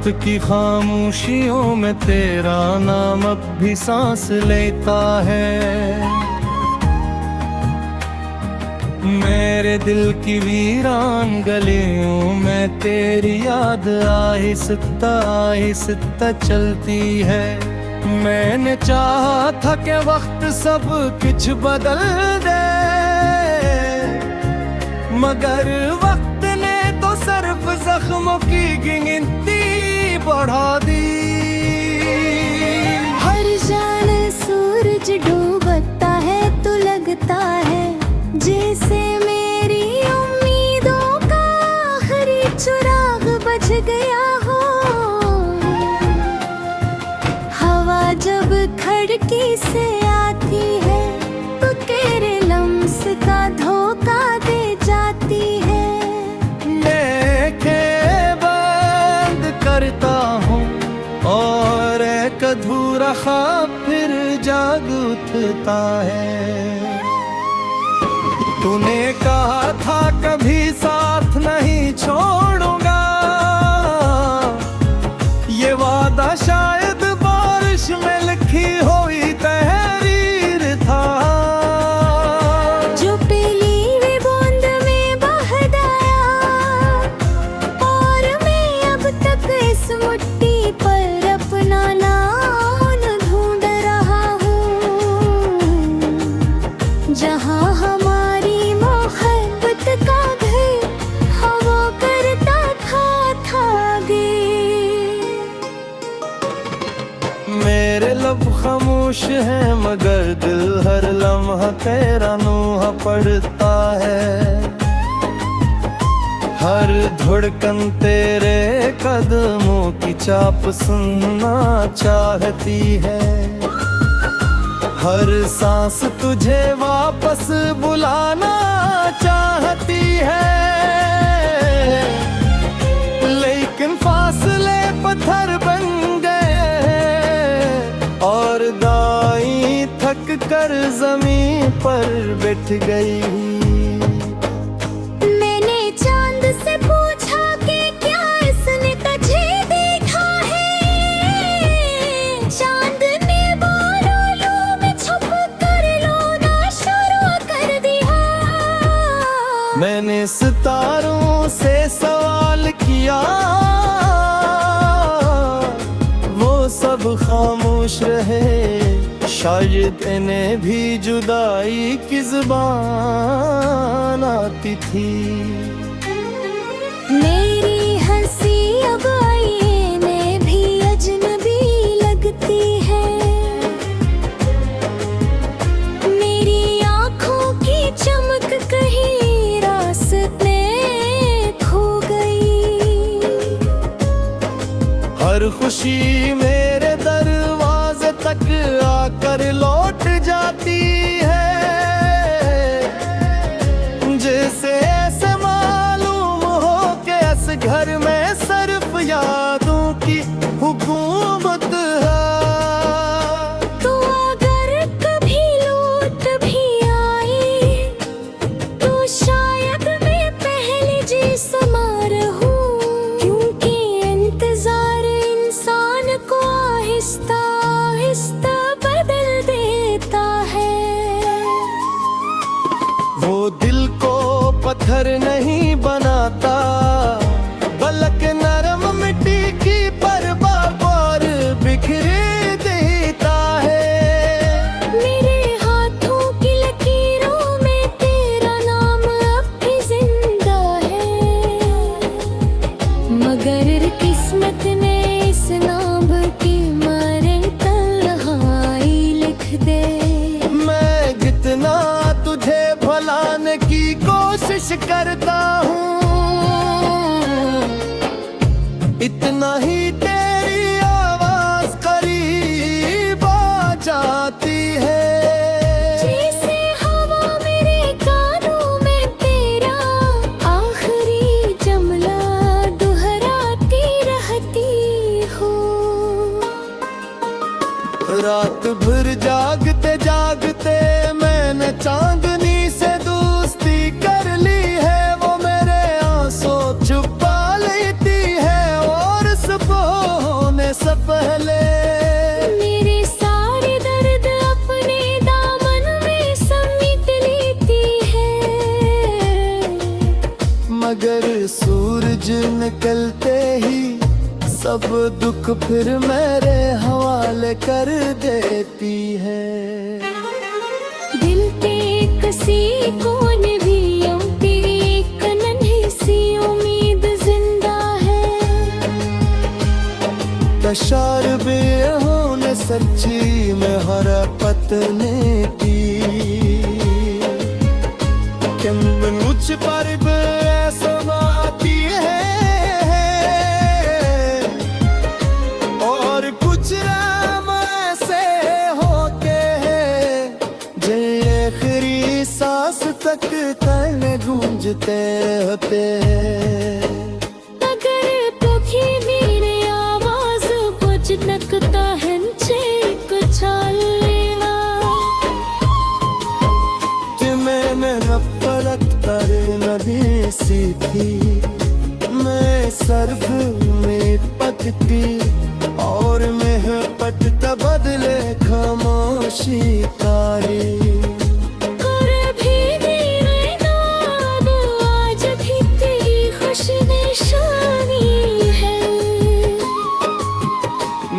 रात की खामोशियों में तेरा नाम अब भी सांस लेता है। मेरे दिल की वीरान गलियों में तेरी याद आहिस्ता आहिस्ता चलती है। मैंने चाहा था कि वक्त सब कुछ बदल दे, मगर वक्त ने तो सिर्फ जख्मों की गिनती बढ़ा दी। हर शाम सूरज डूबता है तो लगता है जैसे मेरी उम्मीदों का आखिरी चिराग बुझ गया हो। हवा जब खिड़की से आती है तो तेरे लम्स का धोखा दे जाती है। मैं बंद करता हूँ और एक अधूरा ख्वाब फिर जाग उठता है। तूने कहा था कभी साथ नहीं छोड़ूंगा, ये वादा शायद बारिश में लिखी हुई तहरीर था। जो पीली हुई बूंद में बह गया और मैं अब तक इस मिट्टी पर अपना नाम ढूंढ रहा हूँ। जहाँ हमारी मोहब्बत का घर हवा करता था आगे। मेरे लब खामोश है मगर दिल हर लम्हा तेरा नूहा पढ़ता है। हर धड़कन तेरे कदमों की चाप सुनना चाहती है। हर सांस तुझे वापस बुलाना चाहती है, लेकिन फासले पत्थर बन और दाई थक कर जमीन पर बैठ गई। मैंने चांद से पूछा कि क्या इसने तुझे देखा है। चांद ने बादलों में छुप कर रोना शुरू कर दिया। मैंने सितारों से सवाल किया, सब खामोश रहे। शायद इन्हें भी जुदाई की ज़ुबान आती थी। मेरी हंसी अब आईने भी अजनबी लगती है। मेरी आँखों की चमक कहीं रास्ते खो गई। हर खुशी मेरे दरवाजे तक आकर लौट जाती है। जैसे ऐसे मालूम हो कि इस घर में सिर्फ यादों की हुकूमत है। तो अगर कभी लौट भी आए तो शायद मैं पहले जैसा रहूं, क्योंकि इंतजार इंसान को आहिस्ता आहिस्ता बदल देता है। वो दिल को पत्थर नहीं बनाता, बल्कि नरम मिट्टी की परवाह और बिखर देता है। मेरे हाथों की लकीरों में तेरा नाम अब भी जिंदा है, मगर किस्मत ने इस नाम की मारे तन्हाई लिख दे। मैं कितना तुझे भुलाने की कोशिश करता हूँ, इतना ही तेरी आवाज करीब आ जाती है। जैसे हवा मेरे कानों में तेरा आखिरी जुमला दोहराती रहती हो। रात भर जागते जागते मैंने चांदनी से दोस्ती कर ली है। वो मेरे आंसू छुपा लेती है और सुबह सब दुख फिर मेरे हवाले कर देती है। दिल ते कसी कौन भी तेरी एक नन्ही सी उम्मीद जिंदा है। तशार बेहोने सच्ची में हर पतने की किम्बनुच पर आती है और कुछ राम ऐसे होके जे आखिरी सांस तक तन गूंजते होते हैं। अगर तुझी मेरी आवाज कुछ नकता है कुछ लेना कि मैंने नफरत कर नदी सीखी मैं सर्फ में पकती और मैं पटता बदले खामोशी तारी। कर भी मेरे नाम आज भी तेरी खुश निशानी है।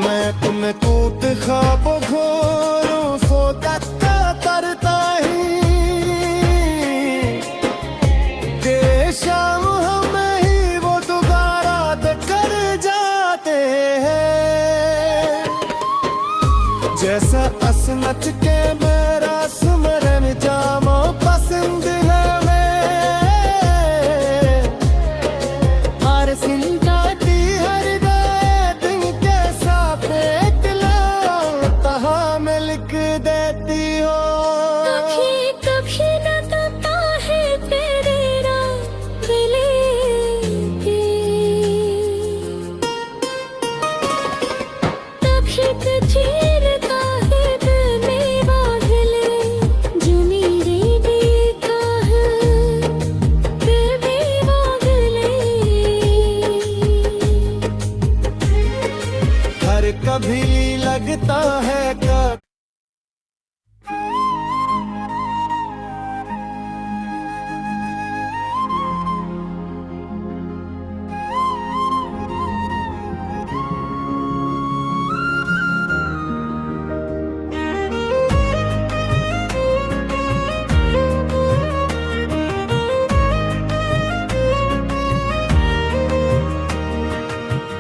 मैं तुम्हें कूट खाबो घोरों सोता तरता ही के शाम हमें ही वो दोबारा कर जाते हैं। जैसा असनच के मेरा सुमरन जामो पसंद है हर सिंटा दी हर दिन के साथ एक तहा में लिख देती हो। कभी कभी न तता है तेरे रागले पे तभी तुझीरता है दिल में बादले जो मेरे देखा है दिल में बादले। हर कभी लगता है कब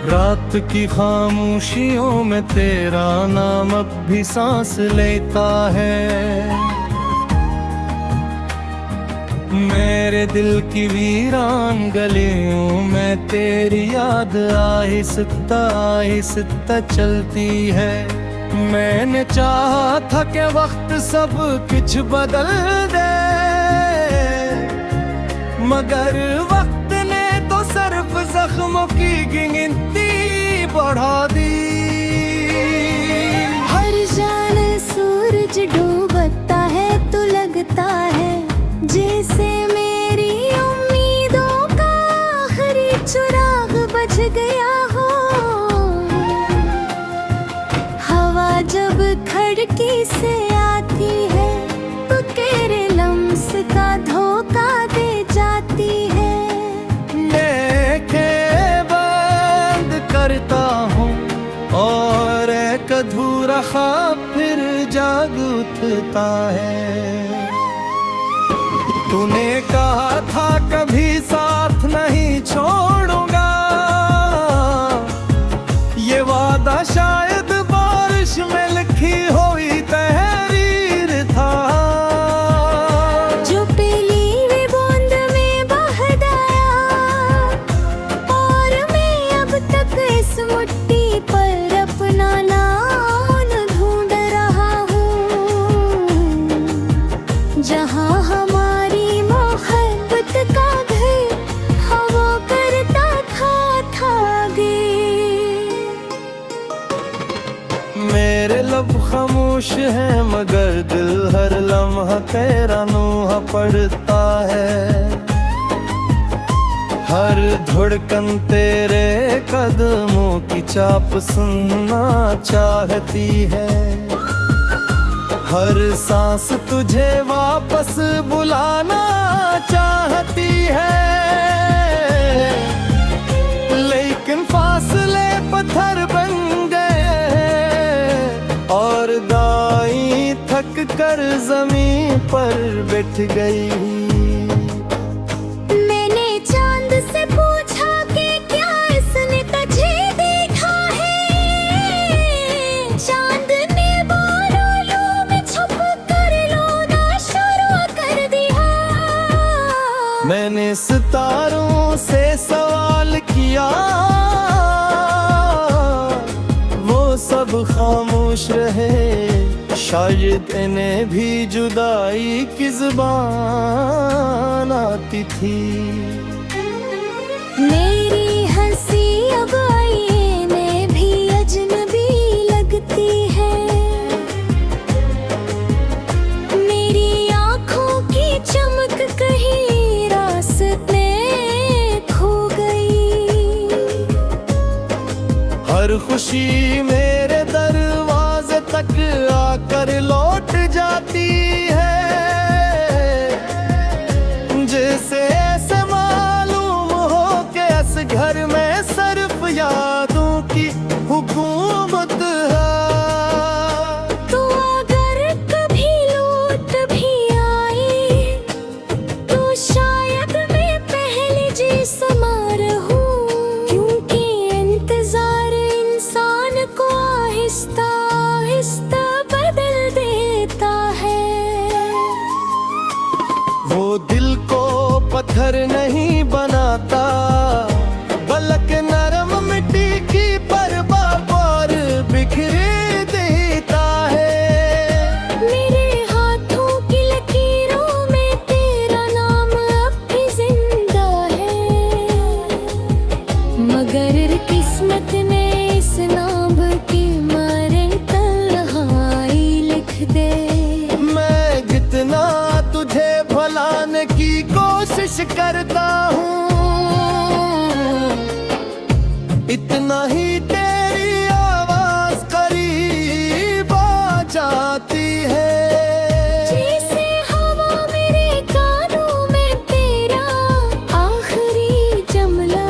रात की खामोशियों में तेरा नाम अब भी सांस लेता है। मेरे दिल की वीरान गलियों में तेरी याद आहिस्ता आहिस्ता चलती है। मैंने चाहा था कि वक्त सब कुछ बदल दे मगर वक्त ने तो सिर्फ जख्मों की गिनती बढ़ा दी। हर जान सूरज डूबता है तो लगता है जैसे मेरी उम्मीदों का आखिरी चिराग बुझ गया हो। हवा जब खिड़की से आती है तो तेरे लम्स का धोखा दे जाती है। करता हूँ और एक अधूरा ख्वाब फिर जाग उठता है। तूने कहा था कभी साथ नहीं छोड़ूंगा ये वादा शायद बारिश में लिखी हुई तहरीर था। जो पहली वे बूंद में बह गया और मैं अब तक इस मुट्ठी पर अपना नाम ढूंढ रहा हूँ। जहाँ हमारी मोहब्बत का घर हवा करता था आगे। मेरे लब खामोश है मगर दिल हर लम्हा तेरा नूहा पड़ता है। हर धड़कन तेरे कदमों की चाप सुनना चाहती है। हर सांस तुझे वापस बुलाना चाहती है लेकिन फासले पत्थर बन गए और दाई थक कर जमीन पर बैठ गई। मैंने चांद से पूछा कि क्या इसने तुझे देखा है। चांद ने बादलों में छुप कर रोना शुरू कर दिया। मैंने सितारों से सवाल किया, वो सब खामोश रहे। शायद इन्हें भी जुदाई की ज़ुबान आती थी। मेरी हंसी अब आईने में भी अजनबी लगती है। मेरी आँखों की चमक कहीं रास्ते खो गई। हर खुशी मेरे दरवाजे तक आकर लौट जाती है। जैसे ऐसे मालूम हो कि इस घर में सिर्फ यादों की हुकूमत है। तो अगर कभी लौट भी आई तो शायद मैं पहले जैसा रहूं। क्योंकि इंतजार इंसान को आहिस्ता आहिस्ता बदल देता है। वो दिल को पत्थर नहीं बनाता, बल्कि नरम मिट्टी की परवा पर बिखर देता है। मेरे हाथों की लकीरों में तेरा नाम अब भी जिंदा है। मगर किस्मत ने इस नाम की मारे तन्हाई लिख दे। मैं जितना तुझे भुलाने की कोशिश करता हूँ, इतना ही तेरी आवाज करीब आ जाती है। जैसे हवा मेरे कानों में तेरा आखिरी जुमला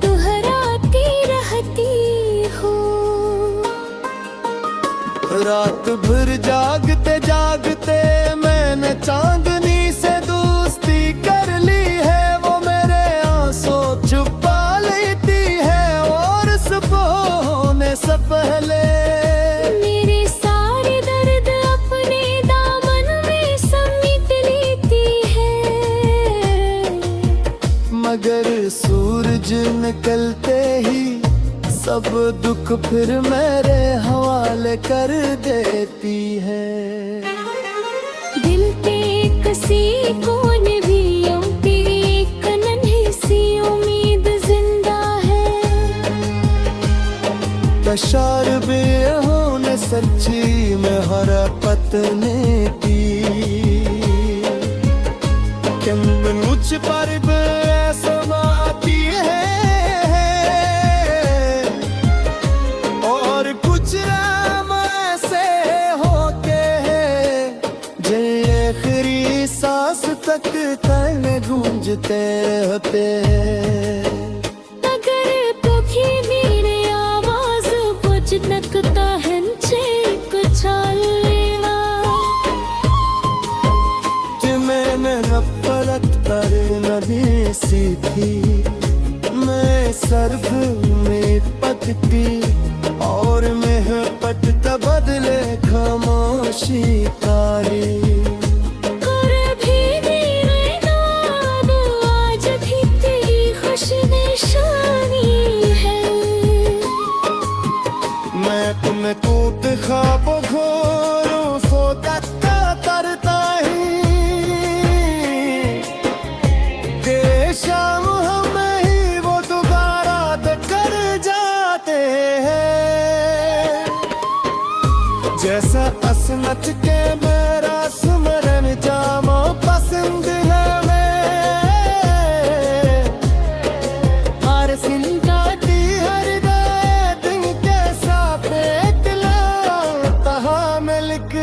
दोहराती रहती हो। रात भर जागते जागते मैंने चांदनी से दोस्ती कर ली है। वो मेरे आंसू छुपा लेती है और सुबह होने से पहले मेरे सारे दर्द अपने दामन में समेट लेती है। मगर सूरज निकलते ही सब दुख फिर मेरे हवाले कर देती है। दिल के किसी कोने भी तेरी एक नन्ही सी उम्मीद जिंदा है। तशार बेहोने सच्ची में हर पतने की किम मुझ पर समाती है। और कुछ राम ऐसे होते हैं जे आखिरी सांस तक तन गूंजते रहते हैं। अगर तुझे मेरी आवाज बुझनकता है कुछ लेवा। कि मैंने नफरत पर नहीं सीखी, मैं सर्फ में पकती और महबत बदले खामोशी तारी। कर भी मेरे नाम आज भी तेरी खुश निशानी है। मैं तुम्हें कूद ख्वाब घोरों सोता तरता ही के शाम हमें ही वो दोबारा कर जाते हैं। जैसा असमत के मेरा सुमरन जामो पसंद है। मैं हर सिल काटी हर दिन कैसा पेट ला तहा में लिख